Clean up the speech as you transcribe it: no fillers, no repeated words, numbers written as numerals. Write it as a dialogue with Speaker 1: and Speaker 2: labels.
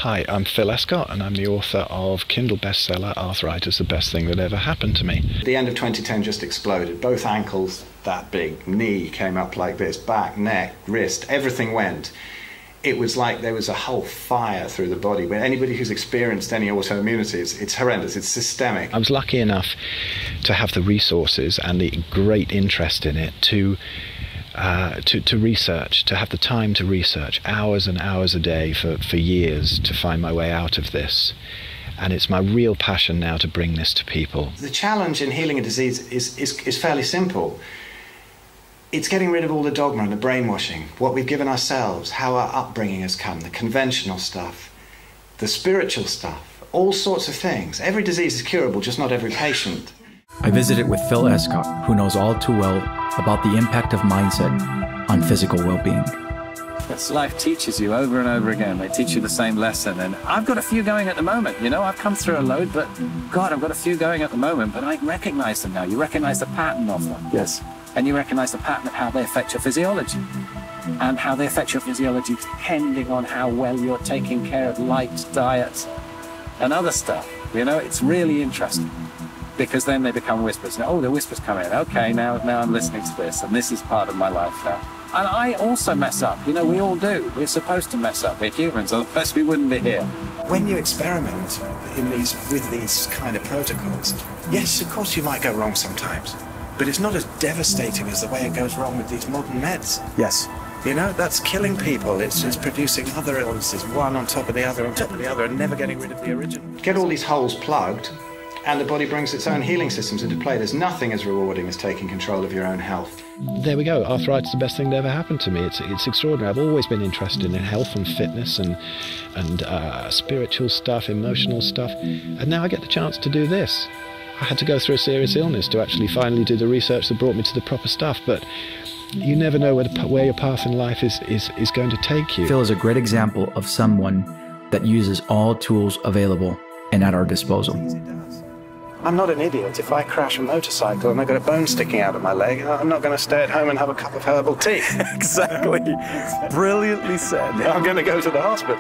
Speaker 1: Hi, I'm Phil Escott and I'm the author of Kindle bestseller Arthritis, the Best Thing That Ever Happened to Me.
Speaker 2: The end of 2010 just exploded. Both ankles that big, knee came up like this, back, neck, wrist, everything went. It was like there was a whole fire through the body. When anybody who's experienced any autoimmunity, it's horrendous, it's systemic.
Speaker 1: I was lucky enough to have the resources and the great interest in it to research, to have the time to research, hours and hours a day for years to find my way out of this. And it's my real passion now to bring this to people.
Speaker 2: The challenge in healing a disease is fairly simple. It's getting rid of all the dogma and the brainwashing, what we've given ourselves, how our upbringing has come, the conventional stuff, the spiritual stuff, all sorts of things. Every disease is curable, just not every patient.
Speaker 3: I visited with Phil Escott, who knows all too well about the impact of mindset on physical well-being.
Speaker 4: That's life teaches you over and over again. They teach you the same lesson. And I've got a few going at the moment. You know, I've come through a load, but God, I've got a few going at the moment, but I recognize them now. You recognize the pattern of them.
Speaker 3: Yes.
Speaker 4: And you recognize the pattern of how they affect your physiology and how they affect your physiology depending on how well you're taking care of light, diet, and other stuff. You know, it's really interesting. Because then they become whispers. Oh, the whispers come in. Okay, now I'm listening to this, and this is part of my life now. And I also mess up. You know, we all do. We're supposed to mess up. We're humans. Otherwise, we wouldn't be here.
Speaker 2: When you experiment with these kind of protocols, yes, of course you might go wrong sometimes, but it's not as devastating as the way it goes wrong with these modern meds.
Speaker 3: Yes.
Speaker 2: You know, that's killing people. It's producing other illnesses, one on top of the other, on top of the other, and never getting rid of the original. Get all these holes plugged, and the body brings its own healing systems into play. There's nothing as rewarding as taking control of your own health.
Speaker 1: There we go. Arthritis is the best thing that ever happened to me. It's extraordinary. I've always been interested in health and fitness and spiritual stuff, emotional stuff, and now I get the chance to do this. I had to go through a serious illness to actually finally do the research that brought me to the proper stuff, but you never know where your path in life is going to take you.
Speaker 3: Phil is a great example of someone that uses all tools available and at our disposal.
Speaker 2: I'm not an idiot. If I crash a motorcycle and I've got a bone sticking out of my leg, I'm not going to stay at home and have a cup of herbal tea.
Speaker 3: Exactly. Brilliantly said.
Speaker 2: I'm going to go to the hospital.